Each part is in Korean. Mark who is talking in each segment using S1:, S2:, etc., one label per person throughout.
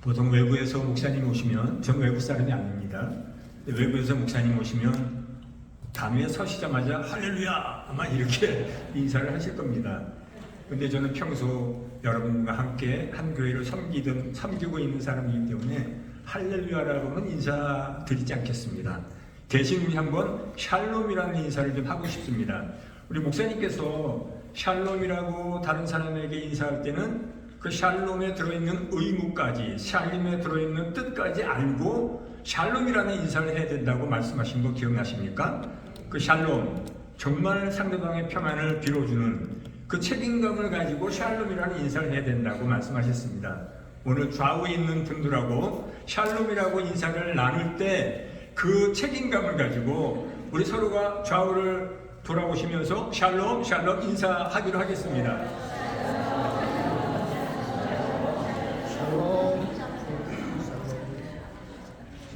S1: 보통 외부에서 목사님 오시면, 전 외부 사람이 아닙니다. 외부에서 목사님 오시면 담에 서시자마자 할렐루야! 아마 이렇게 인사를 하실 겁니다. 근데 저는 평소 여러분과 함께 한 교회를 섬기고 있는 사람이기 때문에 할렐루야라고는 인사드리지 않겠습니다. 대신 우리 한번 샬롬이라는 인사를 좀 하고 싶습니다. 우리 목사님께서 샬롬이라고 다른 사람에게 인사할 때는 그 샬롬에 들어있는 의무까지, 샬롬에 들어있는 뜻까지 알고 샬롬이라는 인사를 해야 된다고 말씀하신 거 기억나십니까? 그 샬롬, 정말 상대방의 평안을 빌어주는 그 책임감을 가지고 샬롬이라는 인사를 해야 된다고 말씀하셨습니다. 오늘 좌우에 있는 분들하고 샬롬이라고 인사를 나눌 때 그 책임감을 가지고 우리 서로가 좌우를 돌아보시면서 샬롬, 샬롬 인사하기로 하겠습니다.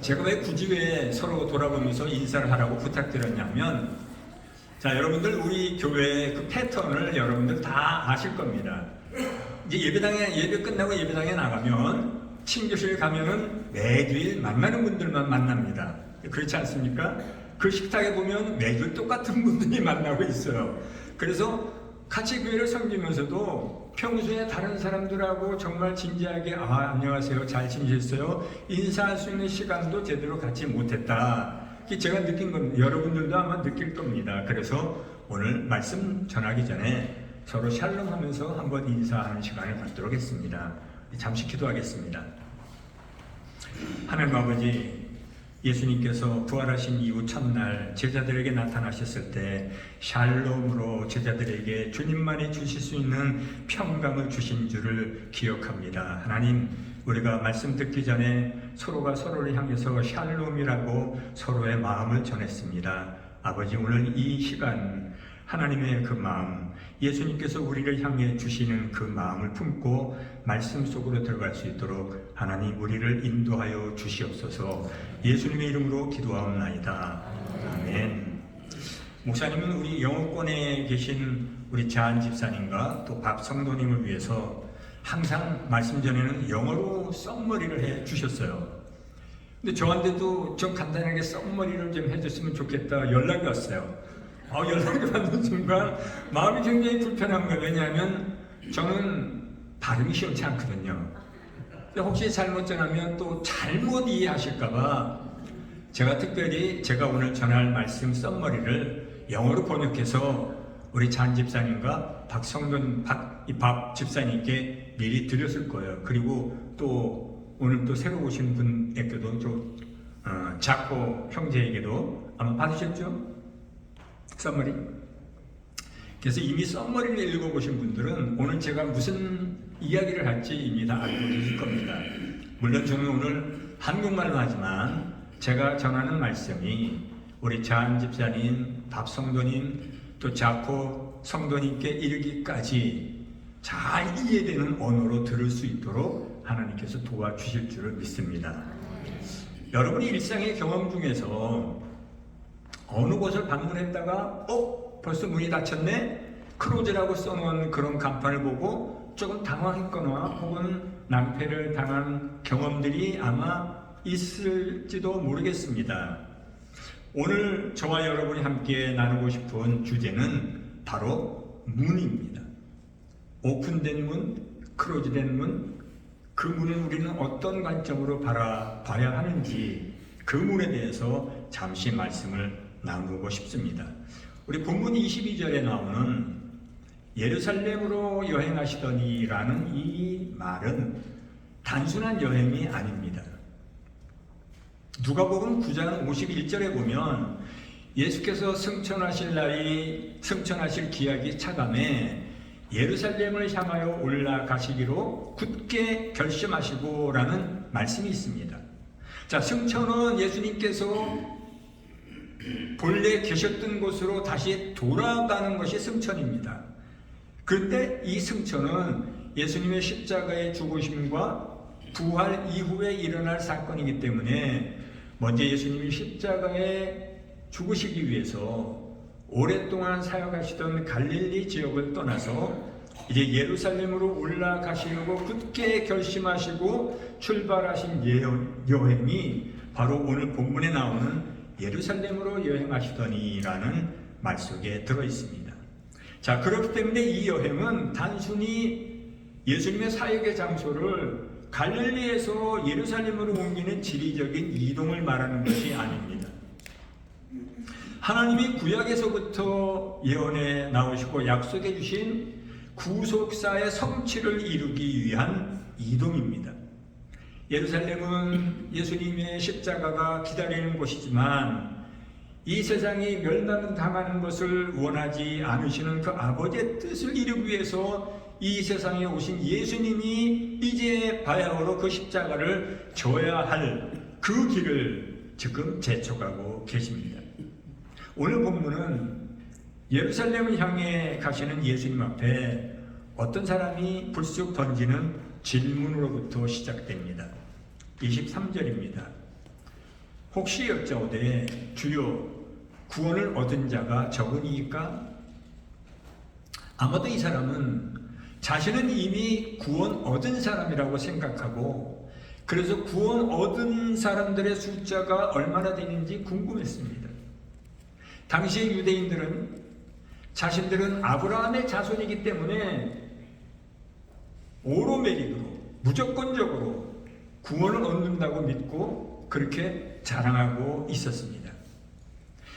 S1: 제가 왜 굳이 왜 서로 돌아보면서 인사를 하라고 부탁드렸냐면, 자, 여러분들 우리 교회의 그 패턴을 여러분들 다 아실 겁니다. 이제 예배 끝나고 예배당에 나가면 친교실 가면은 매주일 만나는 분들만 만납니다. 그렇지 않습니까? 그 식탁에 보면 매주 똑같은 분들이 만나고 있어요. 그래서 같이 교회를 섬기면서도 평소에 다른 사람들하고 정말 진지하게 안녕하세요, 잘 지내셨어요? 인사할 수 있는 시간도 제대로 갖지 못했다. 제가 느낀 건 여러분들도 아마 느낄 겁니다. 그래서 오늘 말씀 전하기 전에 서로 샬롬 하면서 한번 인사하는 시간을 갖도록 했습니다. 잠시 기도하겠습니다. 하나님 아버지, 예수님께서 부활하신 이후 첫날 제자들에게 나타나셨을 때 샬롬으로 제자들에게 주님만이 주실 수 있는 평강을 주신 줄을 기억합니다. 하나님, 우리가 말씀 듣기 전에 서로가 서로를 향해서 샬롬이라고 서로의 마음을 전했습니다. 아버지, 오늘 이 시간 하나님의 그 마음, 예수님께서 우리를 향해 주시는 그 마음을 품고 말씀 속으로 들어갈 수 있도록 하나님 우리를 인도하여 주시옵소서. 예수님의 이름으로 기도하옵나이다. 아멘. 목사님은 우리 영어권에 계신 우리 자한 집사님과 또 박 성도님을 위해서 항상 말씀 전에는 영어로 썸머리를 해 주셨어요. 근데 저한테도 좀 간단하게 썸머리를 좀 해줬으면 좋겠다 연락이 왔어요. 연락을 받는 순간 마음이 굉장히 불편한 거예요. 왜냐하면 저는 발음이 시원치 않거든요. 혹시 잘못 전하면 또 잘못 이해하실까봐 제가 특별히 제가 오늘 전할 말씀 썸머리를 영어로 번역해서 우리 잔 집사님과 박 집사님께 미리 드렸을 거예요. 그리고 또 오늘 또 새로 오신 분에게도 자코 형제에게도 아마 받으셨죠? 썸머리. 그래서 이미 썸머리를 읽어보신 분들은 오늘 제가 무슨 이야기를 할지 이미 다 알고 계실 겁니다. 물론 저는 오늘 한국말로 하지만 제가 전하는 말씀이 우리 자한 집사님, 밥 성도님, 또 자코 성도님께 이르기까지 잘 이해되는 언어로 들을 수 있도록 하나님께서 도와주실 줄을 믿습니다. 여러분이 일상의 경험 중에서 어느 곳을 방문했다가 벌써 문이 닫혔네? 크로즈라고 써놓은 그런 간판을 보고 조금 당황했거나 혹은 낭패를 당한 경험들이 아마 있을지도 모르겠습니다. 오늘 저와 여러분이 함께 나누고 싶은 주제는 바로 문입니다. 오픈된 문, 크로즈된 문, 그 문은 우리는 어떤 관점으로 바라봐야 하는지 그 문에 대해서 잠시 말씀을 나누고 싶습니다. 우리 본문 22절에 나오는 예루살렘으로 여행하시더니라는 이 말은 단순한 여행이 아닙니다. 누가복음 9장 51절에 보면 예수께서 승천하실 기약이 차감해 예루살렘을 향하여 올라가시기로 굳게 결심하시고라는 말씀이 있습니다. 자, 승천은 예수님께서 본래 계셨던 곳으로 다시 돌아가는 것이 승천입니다. 그런데 이 승천은 예수님의 십자가의 죽으심과 부활 이후에 일어날 사건이기 때문에 먼저 예수님이 십자가에 죽으시기 위해서 오랫동안 사역하시던 갈릴리 지역을 떠나서 이제 예루살렘으로 올라가시려고 굳게 결심하시고 출발하신 여행이 바로 오늘 본문에 나오는 예루살렘으로 여행하시더니라는 말 속에 들어 있습니다. 자, 그렇기 때문에 이 여행은 단순히 예수님의 사역의 장소를 갈릴리에서 예루살렘으로 옮기는 지리적인 이동을 말하는 것이 아닙니다. 하나님이 구약에서부터 예언에 나오시고 약속해 주신 구속사의 성취를 이루기 위한 이동입니다. 예루살렘은 예수님의 십자가가 기다리는 곳이지만 이 세상이 멸망당하는 것을 원하지 않으시는 그 아버지의 뜻을 이루기 위해서 이 세상에 오신 예수님이 이제 바야흐로 그 십자가를 져야 할 그 길을 지금 재촉하고 계십니다. 오늘 본문은 예루살렘을 향해 가시는 예수님 앞에 어떤 사람이 불쑥 던지는 질문으로부터 시작됩니다. 23절입니다. 혹시 여짜오되 주여 구원을 얻은 자가 적으니까? 아마도 이 사람은 자신은 이미 구원 얻은 사람이라고 생각하고 그래서 구원 얻은 사람들의 숫자가 얼마나 되는지 궁금했습니다. 당시 유대인들은 자신들은 아브라함의 자손이기 때문에 오로메릭으로 무조건적으로 구원을 얻는다고 믿고 그렇게 자랑하고 있었습니다.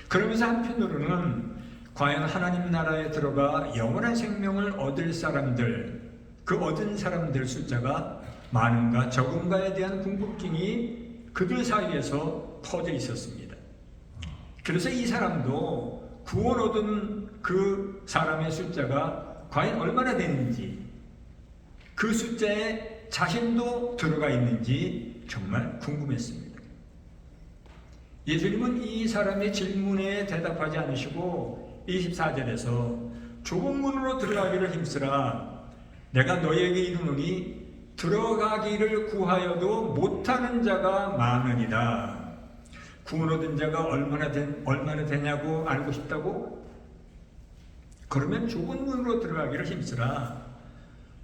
S1: 그러면서 한편으로는 과연 하나님 나라에 들어가 영원한 생명을 얻을 사람들, 그 얻은 사람들 숫자가 많은가 적은가에 대한 궁금증이 그들 사이에서 퍼져 있었습니다. 그래서 이 사람도 구원 얻은 그 사람의 숫자가 과연 얼마나 되는지, 그 숫자에 자신도 들어가 있는지 정말 궁금했습니다. 예수님은 이 사람의 질문에 대답하지 않으시고 24절에서 좁은 문으로 들어가기를 힘쓰라. 내가 너희에게 이르노니 들어가기를 구하여도 못하는 자가 많으니라. 구원 얻은 자가 얼마나 되냐고 알고 싶다고? 그러면 좁은 문으로 들어가기를 힘쓰라.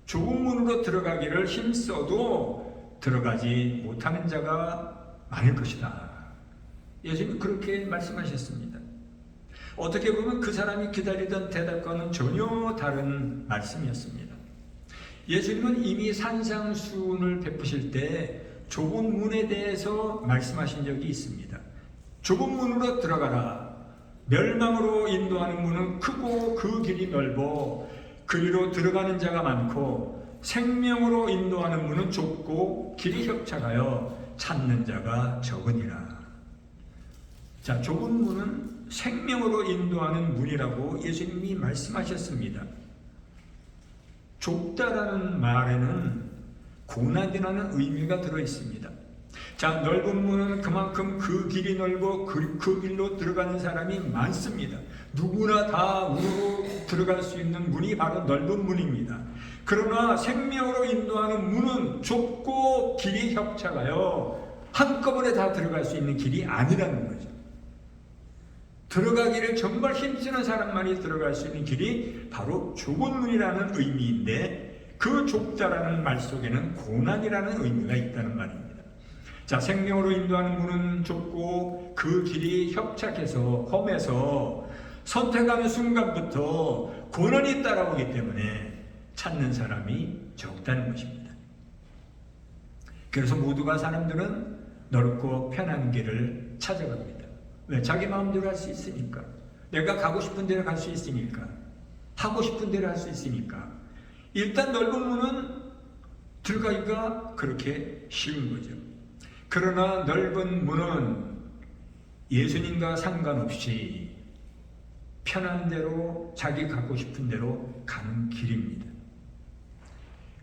S1: 좁은 문으로 들어가기를 힘써도 들어가지 못하는 자가 많을 것이다. 예수님이 그렇게 말씀하셨습니다. 어떻게 보면 그 사람이 기다리던 대답과는 전혀 다른 말씀이었습니다. 예수님은 이미 산상수훈을 베푸실 때 좁은 문에 대해서 말씀하신 적이 있습니다. 좁은 문으로 들어가라. 멸망으로 인도하는 문은 크고 그 길이 넓어 그리로 들어가는 자가 많고 생명으로 인도하는 문은 좁고 길이 협착하여 찾는 자가 적으니라. 자, 좁은 문은 생명으로 인도하는 문이라고 예수님이 말씀하셨습니다. 좁다라는 말에는 고난이라는 의미가 들어 있습니다. 자, 넓은 문은 그만큼 그 길이 넓어 그 길로 들어가는 사람이 많습니다. 누구나 다 문으로 들어갈 수 있는 문이 바로 넓은 문입니다. 그러나 생명으로 인도하는 문은 좁고 길이 협착하여 한꺼번에 다 들어갈 수 있는 길이 아니라는 거죠. 들어가기를 정말 힘쓰는 사람만이 들어갈 수 있는 길이 바로 좁은 문이라는 의미인데 그 좁다라는 말 속에는 고난이라는 의미가 있다는 말입니다. 자, 생명으로 인도하는 문은 좁고 그 길이 협착해서 험해서 선택하는 순간부터 고난이 따라오기 때문에 찾는 사람이 적다는 것입니다. 그래서 모두가 사람들은 넓고 편한 길을 찾아갑니다. 왜? 자기 마음대로 할 수 있으니까. 내가 가고 싶은 데로 갈 수 있으니까. 하고 싶은 대로 할 수 있으니까. 일단 넓은 문은 들어가기가 그렇게 쉬운 거죠. 그러나 넓은 문은 예수님과 상관없이 편한 대로 자기 가고 싶은 대로 가는 길입니다.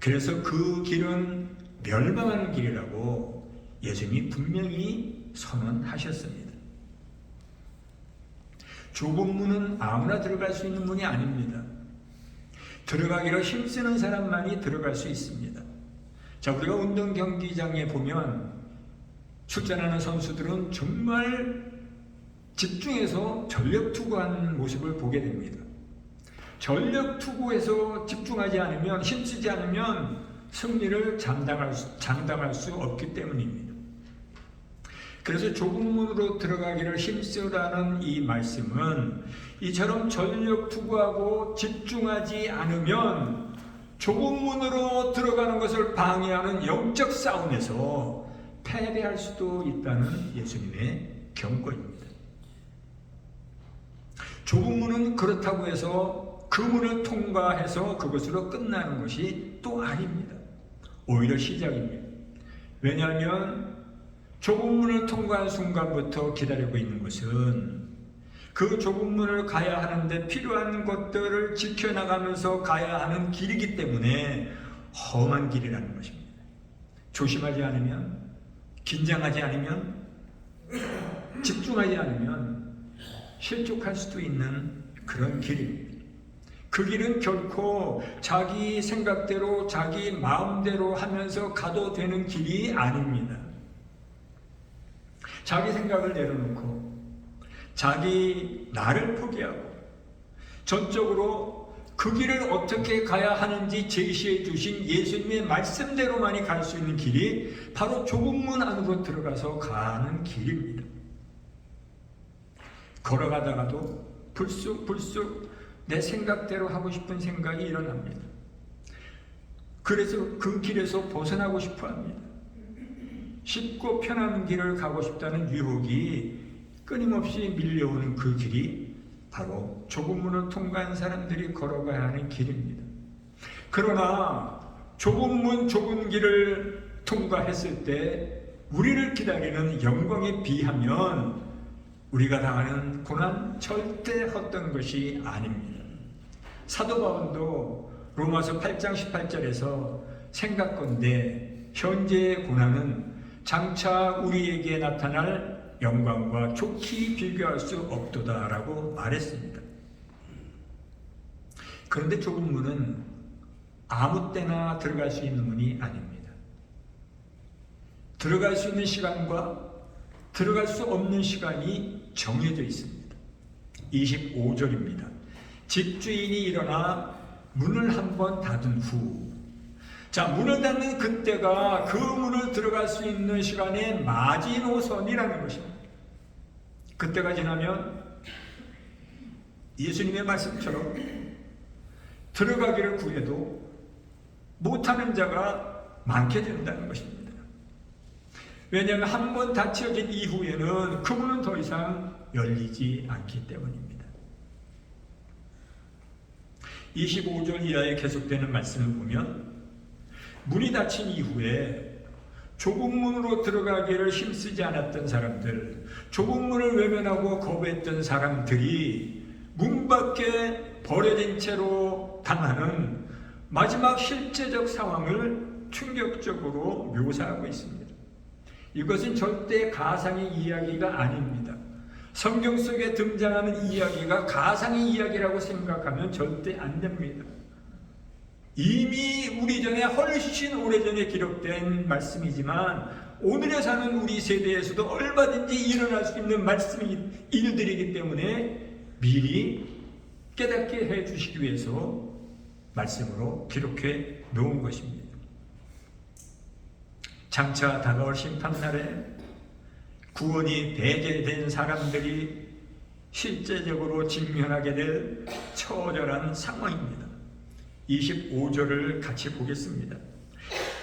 S1: 그래서 그 길은 멸망하는 길이라고 예수님이 분명히 선언하셨습니다. 좁은 문은 아무나 들어갈 수 있는 문이 아닙니다. 들어가기로 힘쓰는 사람만이 들어갈 수 있습니다. 자, 우리가 운동 경기장에 보면 출전하는 선수들은 정말 집중해서 전력 투구하는 모습을 보게 됩니다. 전력 투구해서 집중하지 않으면, 힘쓰지 않으면 승리를 장담할 수 없기 때문입니다. 그래서 좁은 문으로 들어가기를 힘쓰라는 이 말씀은 이처럼 전력 투구하고 집중하지 않으면 좁은 문으로 들어가는 것을 방해하는 영적 싸움에서 패배할 수도 있다는 예수님의 경고입니다. 좁은 문은 그렇다고 해서 그 문을 통과해서 그것으로 끝나는 것이 또 아닙니다. 오히려 시작입니다. 왜냐하면 좁은 문을 통과한 순간부터 기다리고 있는 것은 그 좁은 문을 가야 하는데 필요한 것들을 지켜나가면서 가야 하는 길이기 때문에 험한 길이라는 것입니다. 조심하지 않으면, 긴장하지 않으면, 집중하지 않으면 실족할 수도 있는 그런 길입니다. 그 길은 결코 자기 생각대로 자기 마음대로 하면서 가도 되는 길이 아닙니다. 자기 생각을 내려놓고 자기 나를 포기하고 전적으로 그 길을 어떻게 가야 하는지 제시해 주신 예수님의 말씀대로만이 갈 수 있는 길이 바로 좁은 문 안으로 들어가서 가는 길입니다. 걸어가다가도 불쑥 내 생각대로 하고 싶은 생각이 일어납니다. 그래서 그 길에서 벗어나고 싶어 합니다. 쉽고 편한 길을 가고 싶다는 유혹이 끊임없이 밀려오는 그 길이 바로 좁은 문을 통과한 사람들이 걸어가야 하는 길입니다. 그러나 좁은 문, 좁은 길을 통과했을 때 우리를 기다리는 영광에 비하면 우리가 당하는 고난 절대 헛된 것이 아닙니다. 사도 바울도 로마서 8장 18절에서 생각건대 현재의 고난은 장차 우리에게 나타날 영광과 좋게 비교할 수 없도다라고 말했습니다. 그런데 좁은 문은 아무 때나 들어갈 수 있는 문이 아닙니다. 들어갈 수 있는 시간과 들어갈 수 없는 시간이 정해져 있습니다. 25절입니다. 집주인이 일어나 문을 한번 닫은 후, 자, 문을 닫는 그때가 그 문을 들어갈 수 있는 시간의 마지노선이라는 것입니다. 그때가 지나면 예수님의 말씀처럼 들어가기를 구해도 못하는 자가 많게 된다는 것입니다. 왜냐하면 한 번 닫혀진 이후에는 그 문은 더 이상 열리지 않기 때문입니다. 25절 이하에 계속되는 말씀을 보면 문이 닫힌 이후에 좁은 문으로 들어가기를 힘쓰지 않았던 사람들, 좁은 문을 외면하고 거부했던 사람들이 문 밖에 버려진 채로 당하는 마지막 실제적 상황을 충격적으로 묘사하고 있습니다. 이것은 절대 가상의 이야기가 아닙니다. 성경 속에 등장하는 이야기가 가상의 이야기라고 생각하면 절대 안 됩니다. 이미 우리 전에 훨씬 오래전에 기록된 말씀이지만 오늘에 사는 우리 세대에서도 얼마든지 일어날 수 있는 일들이기 때문에 미리 깨닫게 해주시기 위해서 말씀으로 기록해 놓은 것입니다. 장차 다가올 심판날에 구원이 배제된 사람들이 실제적으로 직면하게 될 처절한 상황입니다. 25절을 같이 보겠습니다.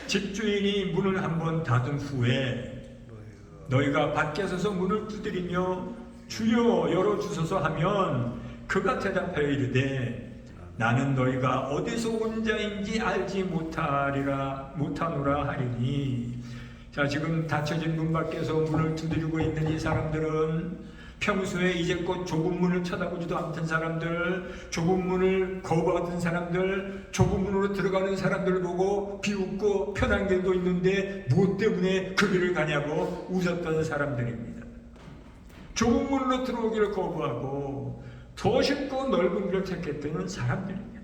S1: 집주인이 문을 한번 닫은 후에 너희가 밖에 서서 문을 두드리며 주여 열어주소서 하면 그가 대답하여 이르되 나는 너희가 어디서 온 자인지 알지 못하노라 하리니. 자, 지금 닫혀진 문 밖에서 문을 두드리고 있는 이 사람들은 평소에 이제껏 좁은 문을 쳐다보지도 않던 사람들, 좁은 문을 거부하던 사람들, 좁은 문으로 들어가는 사람들을 보고 비웃고 편한 길도 있는데 무엇 때문에 그 길을 가냐고 웃었던 사람들입니다. 좁은 문으로 들어오기를 거부하고 더 쉽고 넓은 길을 택했던 사람들입니다.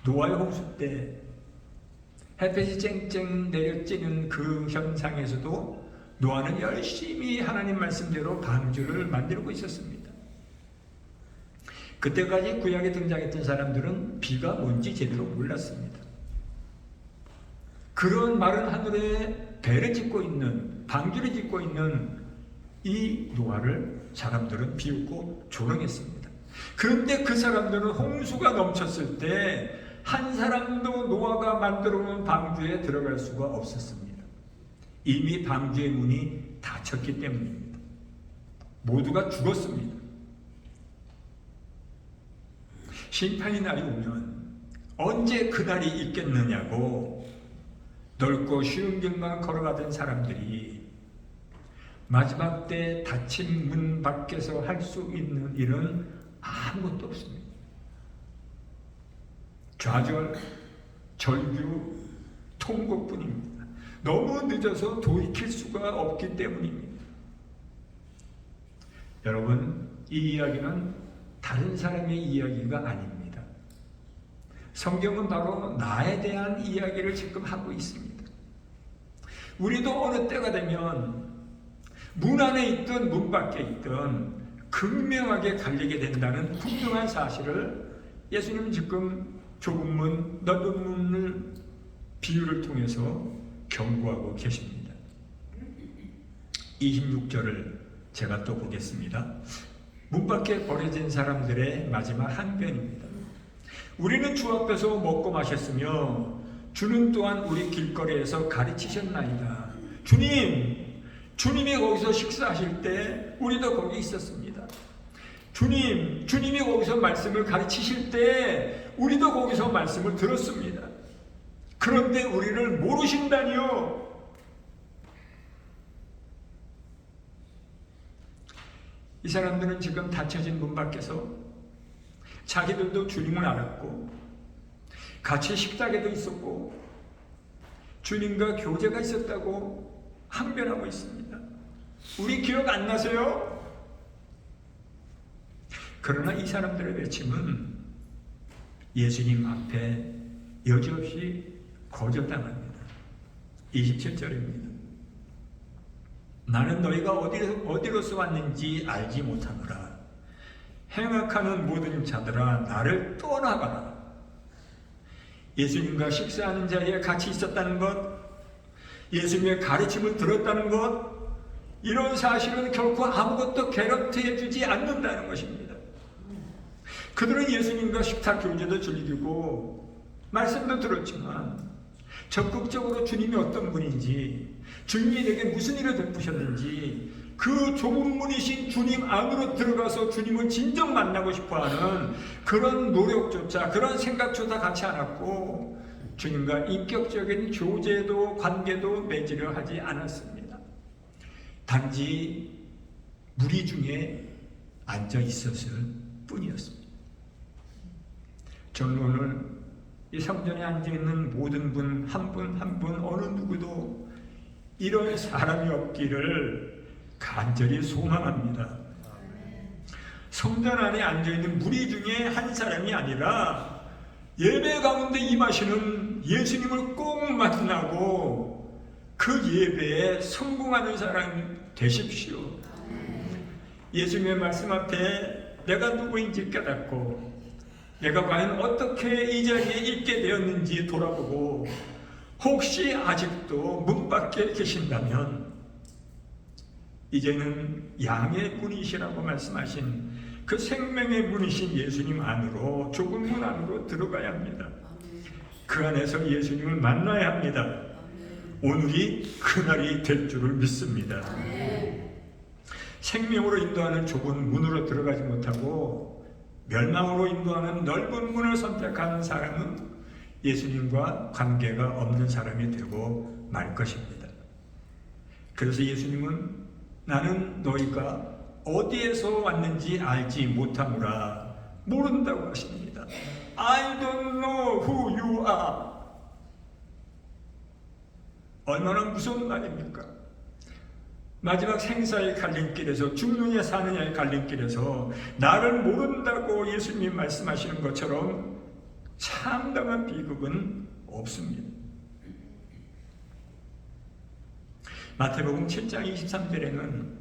S1: 노아의 홍수 때 햇볕이 쨍쨍 내려쬐는 그 현상에서도 노아는 열심히 하나님 말씀대로 방주를 만들고 있었습니다. 그때까지 구약에 등장했던 사람들은 비가 뭔지 제대로 몰랐습니다. 그런 마른 하늘에 배를 짓고 있는, 방주를 짓고 있는 이 노아를 사람들은 비웃고 조롱했습니다. 그런데 그 사람들은 홍수가 넘쳤을 때 한 사람도 노아가 만들어 놓은 방주에 들어갈 수가 없었습니다. 이미 방주의 문이 닫혔기 때문입니다. 모두가 죽었습니다. 심판의 날이 오면 언제 그날이 있겠느냐고 넓고 쉬운 길만 걸어가던 사람들이 마지막 때 닫힌 문 밖에서 할 수 있는 일은 아무것도 없습니다. 좌절, 절규, 통곡뿐입니다. 너무 늦어서 돌이킬 수가 없기 때문입니다. 여러분, 이 이야기는 다른 사람의 이야기가 아닙니다. 성경은 바로 나에 대한 이야기를 지금 하고 있습니다. 우리도 어느 때가 되면 문 안에 있든 문 밖에 있든 극명하게 갈리게 된다는 분명한 사실을 예수님은 지금 좁은 문, 넓은 문을 비유를 통해서 경고하고 계십니다. 26절을 제가 또 보겠습니다. 문 밖에 버려진 사람들의 마지막 항변입니다. 우리는 주 앞에서 먹고 마셨으며 주는 또한 우리 길거리에서 가르치셨나이다. 주님이 거기서 식사하실 때 우리도 거기 있었습니다. 주님이 거기서 말씀을 가르치실 때 우리도 거기서 말씀을 들었습니다. 그런데 우리를 모르신다니요. 이 사람들은 지금 닫혀진 문 밖에서 자기들도 주님을 알았고 같이 식탁에도 있었고 주님과 교제가 있었다고 항변하고 있습니다. 우리 기억 안 나세요? 그러나 이 사람들의 외침은 예수님 앞에 여지없이 거절당합니다. 27절입니다. 나는 너희가 어디로서 왔는지 알지 못하노라. 행악하는 모든 자들아 나를 떠나가라. 예수님과 식사하는 자리에 같이 있었다는 것, 예수님의 가르침을 들었다는 것, 이런 사실은 결코 아무것도 개런티해 주지 않는다는 것입니다. 그들은 예수님과 식탁 교제도 즐기고 말씀도 들었지만 적극적으로 주님이 어떤 분인지, 주님이 내게 무슨 일을 베푸셨는지, 그 좁은 문이신 주님 안으로 들어가서 주님을 진정 만나고 싶어하는 그런 노력조차, 그런 생각조차 갖지 않았고 주님과 인격적인 교제도 관계도 맺으려 하지 않았습니다. 단지 무리 중에 앉아 있었을 뿐이었습니다. 저는 오늘 이 성전에 앉아있는 모든 분, 한 분 한 분 어느 누구도 이런 사람이 없기를 간절히 소망합니다. 성전 안에 앉아있는 무리 중에 한 사람이 아니라 예배 가운데 임하시는 예수님을 꼭 만나고 그 예배에 성공하는 사람 되십시오. 예수님의 말씀 앞에 내가 누구인지 깨닫고 내가 과연 어떻게 이 자리에 있게 되었는지 돌아보고 혹시 아직도 문 밖에 계신다면 이제는 양의 문이시라고 말씀하신 그 생명의 문이신 예수님 안으로, 좁은 문 안으로 들어가야 합니다. 그 안에서 예수님을 만나야 합니다. 오늘이 그날이 될 줄을 믿습니다. 생명으로 인도하는 좁은 문으로 들어가지 못하고 멸망으로 인도하는 넓은 문을 선택하는 사람은 예수님과 관계가 없는 사람이 되고 말 것입니다. 그래서 예수님은 나는 너희가 어디에서 왔는지 알지 못하노라, 모른다고 하십니다. I don't know who you are. 얼마나 무서운 말입니까? 마지막 생사의 갈림길에서, 죽느냐 사느냐의 갈림길에서 나를 모른다고 예수님이 말씀하시는 것처럼 참담한 비극은 없습니다. 마태복음 7장 23절에는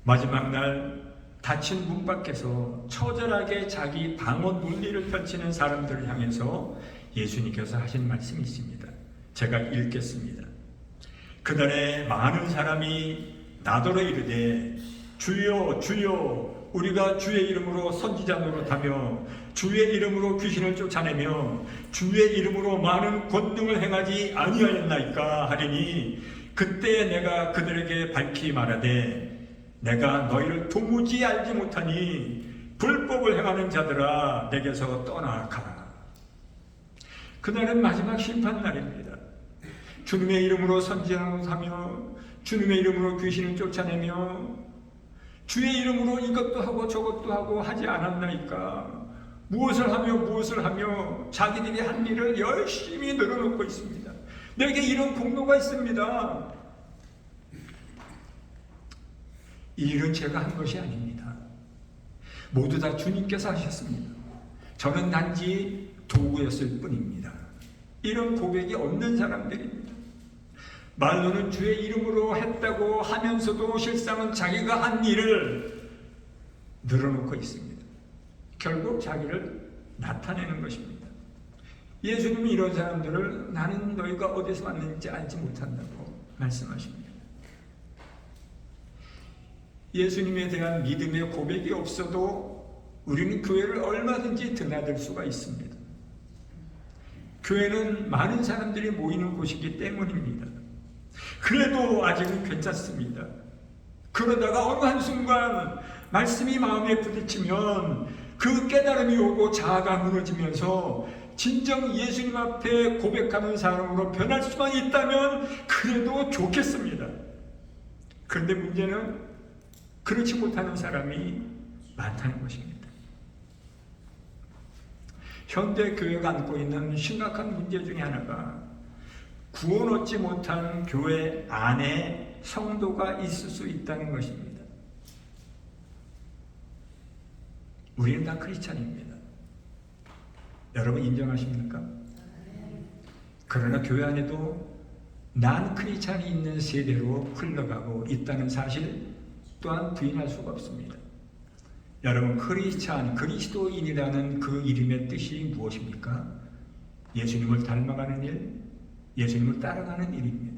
S1: 마지막 날 닫힌 문 밖에서 처절하게 자기 방어 논리를 펼치는 사람들을 향해서 예수님께서 하신 말씀이 있습니다. 제가 읽겠습니다. 그날에 많은 사람이 나더러 이르되 주여 주여 우리가 주의 이름으로 선지자 노릇하며 주의 이름으로 귀신을 쫓아내며 주의 이름으로 많은 권능을 행하지 아니하였나이까 하리니 그때 내가 그들에게 밝히 말하되 내가 너희를 도무지 알지 못하니 불법을 행하는 자들아 내게서 떠나가라. 그날은 마지막 심판날입니다. 주님의 이름으로 선지하며 주님의 이름으로 귀신을 쫓아내며 주의 이름으로 이것도 하고 저것도 하고 하지 않았나이까. 무엇을 하며 자기들이 한 일을 열심히 늘어놓고 있습니다. 내게 이런 공로가 있습니다. 이 일은 제가 한 것이 아닙니다. 모두 다 주님께서 하셨습니다. 저는 단지 도구였을 뿐입니다. 이런 고백이 없는 사람들입니다. 말로는 주의 이름으로 했다고 하면서도 실상은 자기가 한 일을 늘어놓고 있습니다. 결국 자기를 나타내는 것입니다. 예수님이 이런 사람들을 나는 너희가 어디서 왔는지 알지 못한다고 말씀하십니다. 예수님에 대한 믿음의 고백이 없어도 우리는 교회를 얼마든지 드나들 수가 있습니다. 교회는 많은 사람들이 모이는 곳이기 때문입니다. 그래도 아직은 괜찮습니다. 그러다가 어느 한순간 말씀이 마음에 부딪히면 그 깨달음이 오고 자아가 무너지면서 진정 예수님 앞에 고백하는 사람으로 변할 수만 있다면 그래도 좋겠습니다. 그런데 문제는 그렇지 못하는 사람이 많다는 것입니다. 현대 교회가 안고 있는 심각한 문제 중에 하나가 구원 얻지 못한 교회 안에 성도가 있을 수 있다는 것입니다. 우리는 다 크리스찬입니다. 여러분 인정하십니까? 그러나 교회 안에도 난 크리스찬이 있는 세대로 흘러가고 있다는 사실 또한 부인할 수가 없습니다. 여러분 크리스찬, 그리스도인이라는 그 이름의 뜻이 무엇입니까? 예수님을 닮아가는 일, 예수님을 따라가는 일입니다.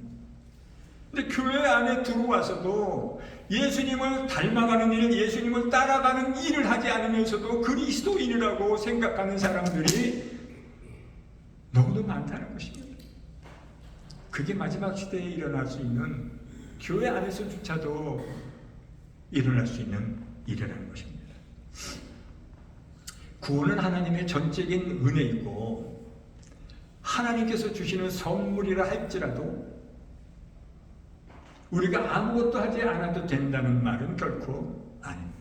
S1: 근데 교회 안에 들어와서도 예수님을 닮아가는 일, 예수님을 따라가는 일을 하지 않으면서도 그리스도인이라고 생각하는 사람들이 너무도 많다는 것입니다. 그게 마지막 시대에 일어날 수 있는, 교회 안에서조차도 일어날 수 있는 일이라는 것입니다. 구원은 하나님의 전적인 은혜이고 하나님께서 주시는 선물이라 할지라도 우리가 아무것도 하지 않아도 된다는 말은 결코 아닙니다.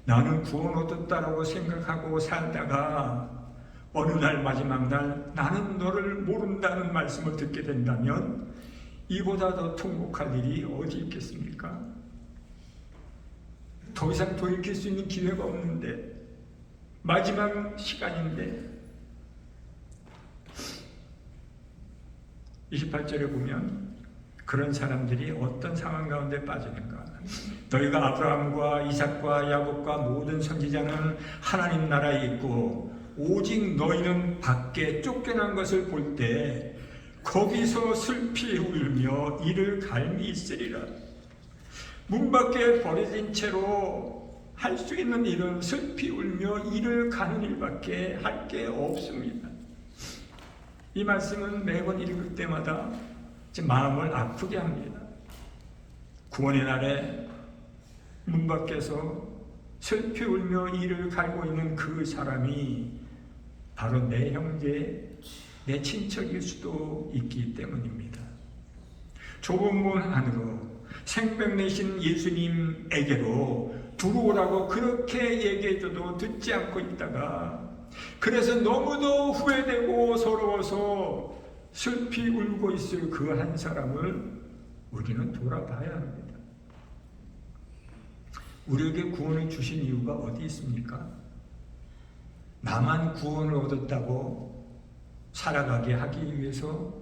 S1: 나는 구원 얻었다라고 생각하고 살다가 어느 날 마지막 날 나는 너를 모른다는 말씀을 듣게 된다면 이보다 더 통곡할 일이 어디 있겠습니까? 더 이상 돌이킬 수 있는 기회가 없는데 마지막 시간인데 28절에 보면 그런 사람들이 어떤 상황 가운데 빠지는가? 너희가 아브라함과 이삭과 야곱과 모든 선지자는 하나님 나라에 있고 오직 너희는 밖에 쫓겨난 것을 볼 때 거기서 슬피 울며 이를 갈미 있으리라. 문 밖에 버려진 채로 할 수 있는 일은 슬피 울며 이를 가는 일밖에 할 게 없습니다. 이 말씀은 매번 읽을 때마다 제 마음을 아프게 합니다. 구원의 날에 문 밖에서 슬피 울며 이를 갈고 있는 그 사람이 바로 내 형제, 내 친척일 수도 있기 때문입니다. 좁은 문 안으로 생명 내신 예수님에게로 들어오라고 그렇게 얘기해줘도 듣지 않고 있다가 그래서 너무도 후회되고 서러워서 슬피 울고 있을 그 한 사람을 우리는 돌아봐야 합니다. 우리에게 구원을 주신 이유가 어디 있습니까? 나만 구원을 얻었다고 살아가게 하기 위해서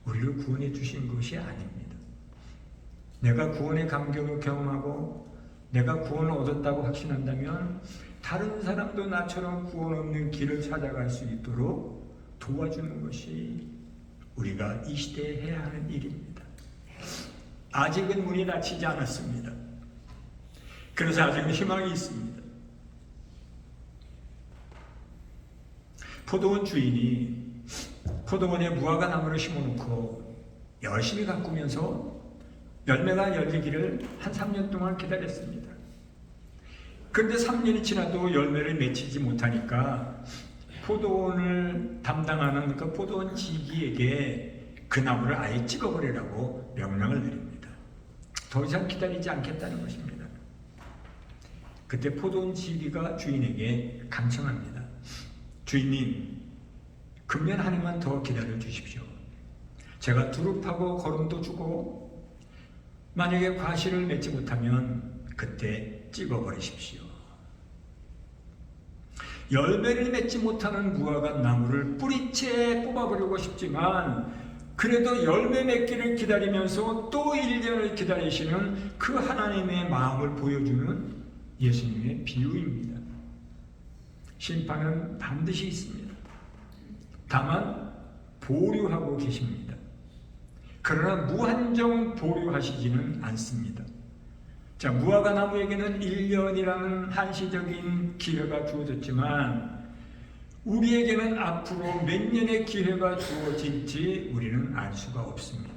S1: 우리를 구원해 주신 것이 아닙니다. 내가 구원의 감격을 경험하고 내가 구원을 얻었다고 확신한다면 다른 사람도 나처럼 구원 없는 길을 찾아갈 수 있도록 도와주는 것이 우리가 이 시대에 해야 하는 일입니다. 아직은 문이 닫히지 않았습니다. 그래서 아직은 희망이 있습니다. 포도원 주인이 포도원에 무화과 나무를 심어놓고 열심히 가꾸면서 열매가 열리기를 한 3년 동안 기다렸습니다. 그런데 3년이 지나도 열매를 맺히지 못하니까 포도원을 담당하는 그 포도원 지기에게 그 나무를 아예 찍어버리라고 명령을 내립니다. 더 이상 기다리지 않겠다는 것입니다. 그때 포도원 지기가 주인에게 간청합니다. 주인님, 금년 한 해만 더 기다려 주십시오. 제가 두릅하고 거름도 주고 만약에 과실을 맺지 못하면 그때 찍어버리십시오. 열매를 맺지 못하는 무화과 나무를 뿌리채 뽑아버리고 싶지만 그래도 열매 맺기를 기다리면서 또 1년을 기다리시는 그 하나님의 마음을 보여주는 예수님의 비유입니다. 심판은 반드시 있습니다. 다만 보류하고 계십니다. 그러나 무한정 보류하시지는 않습니다. 자, 무화과 나무에게는 1년이라는 한시적인 기회가 주어졌지만 우리에게는 앞으로 몇 년의 기회가 주어질지 우리는 알 수가 없습니다.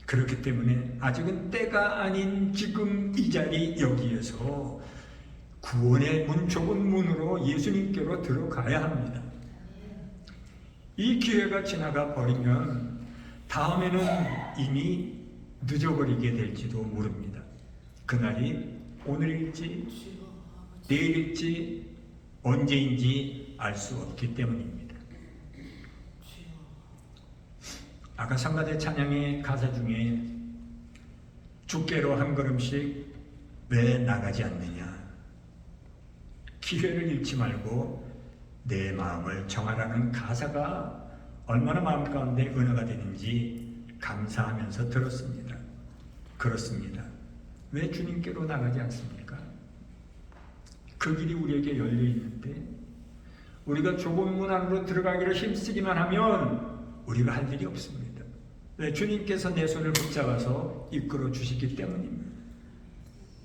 S1: 그렇기 때문에 아직은 때가 아닌 지금 이 자리 여기에서 구원의 문, 좁은 문으로 예수님께로 들어가야 합니다. 이 기회가 지나가 버리면 다음에는 이미 늦어버리게 될지도 모릅니다. 그날이 오늘일지 내일일지 언제인지 알 수 없기 때문입니다. 아까 성가대 찬양의 가사 중에 주께로 한 걸음씩 왜 나가지 않느냐, 기회를 잃지 말고 내 마음을 정하라는 가사가 얼마나 마음 가운데 은혜가 되는지 감사하면서 들었습니다. 그렇습니다. 왜 주님께로 나가지 않습니까? 그 길이 우리에게 열려 있는데 우리가 좁은 문 안으로 들어가기를 힘쓰기만 하면 우리가 할 일이 없습니다. 왜? 주님께서 내 손을 붙잡아서 이끌어 주시기 때문입니다.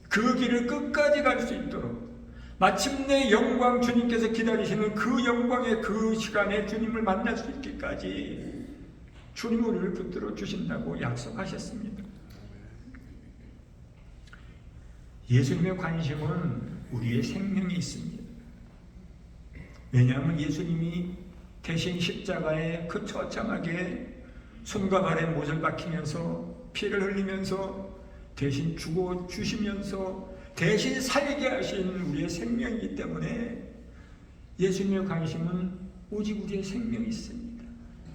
S1: 그 길을 끝까지 갈 수 있도록 마침내 영광, 주님께서 기다리시는 그 영광의 그 시간에 주님을 만날 수 있기까지 주님 우리를 붙들어 주신다고 약속하셨습니다. 예수님의 관심은 우리의 생명이 있습니다. 왜냐하면 예수님이 대신 십자가에 그 처참하게 손과 발에 못을 박히면서 피를 흘리면서 대신 죽어 주시면서 대신 살게 하신 우리의 생명이기 때문에 예수님의 관심은 오직 우리의 생명이 있습니다.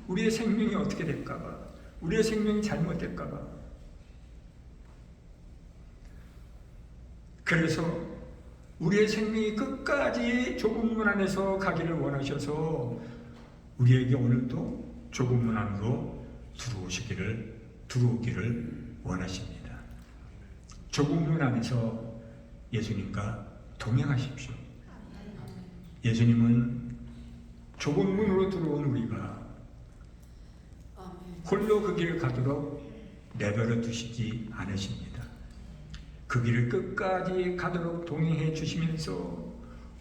S1: 우리의 생명이 어떻게 될까봐, 우리의 생명이 잘못될까봐. 그래서 우리의 생명이 끝까지 좁은 문 안에서 가기를 원하셔서 우리에게 오늘도 좁은 문 안으로 들어오기를 원하십니다. 좁은 문 안에서 예수님과 동행하십시오. 예수님은 좁은 문으로 들어온 우리가 홀로 그 길을 가도록 내버려 두시지 않으십니다. 그 길을 끝까지 가도록 동행해 주시면서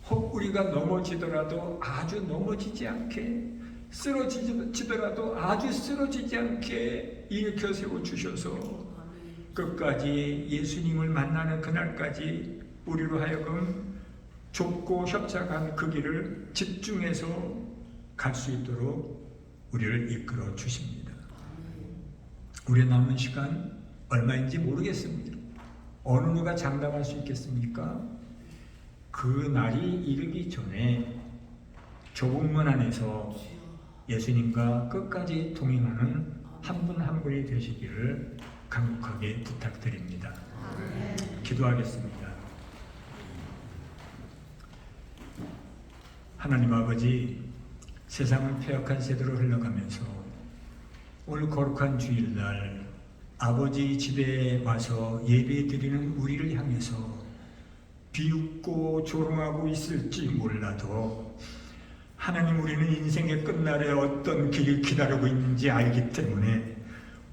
S1: 혹 우리가 넘어지더라도 아주 넘어지지 않게, 쓰러지더라도 아주 쓰러지지 않게 일으켜 세워 주셔서 끝까지 예수님을 만나는 그날까지 우리로 하여금 좁고 협착한 그 길을 집중해서 갈 수 있도록 우리를 이끌어 주십니다. 우리의 남은 시간 얼마인지 모르겠습니다. 어느 누가 장담할 수 있겠습니까? 그 날이 이르기 전에 좁은 문 안에서 예수님과 끝까지 동행하는 한 분 한 분이 되시기를 간곡하게 부탁드립니다. 기도하겠습니다. 하나님 아버지, 세상은 패역한 세대로 흘러가면서 오늘 거룩한 주일날 아버지 집에 와서 예배드리는 우리를 향해서 비웃고 조롱하고 있을지 몰라도 하나님, 우리는 인생의 끝날에 어떤 길이 기다리고 있는지 알기 때문에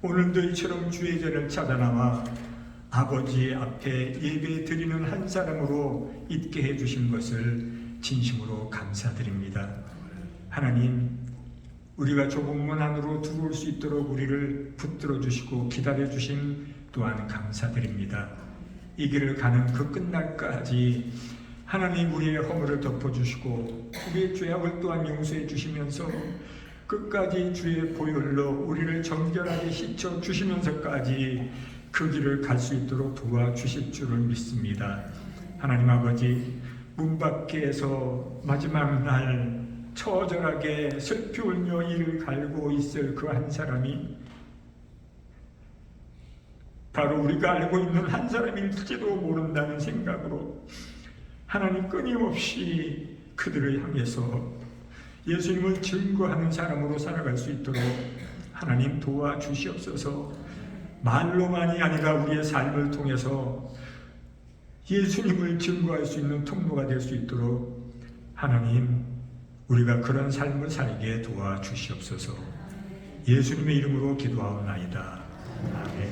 S1: 오늘도 이처럼 주의 전을 찾아나와 아버지 앞에 예배 드리는 한 사람으로 있게 해주신 것을 진심으로 감사드립니다. 하나님, 우리가 좁은 문 안으로 들어올 수 있도록 우리를 붙들어 주시고 기다려 주심 또한 감사드립니다. 이 길을 가는 그 끝날까지 하나님, 우리의 허물을 덮어주시고 우리의 죄악을 또한 용서해 주시면서 끝까지 주의 보혈로 우리를 정결하게 씻어 주시면서까지 그 길을 갈 수 있도록 도와주실 줄을 믿습니다. 하나님 아버지, 문 밖에서 마지막 날 처절하게 슬피 울며 이를 갈고 있을 그 한 사람이 바로 우리가 알고 있는 한 사람일지도 모른다는 생각으로 하나님, 끊임없이 그들을 향해서 예수님을 증거하는 사람으로 살아갈 수 있도록 하나님 도와주시옵소서. 말로만이 아니라 우리의 삶을 통해서 예수님을 증거할 수 있는 통로가 될 수 있도록 하나님, 우리가 그런 삶을 살게 도와주시옵소서. 예수님의 이름으로 기도하옵나이다. 아멘.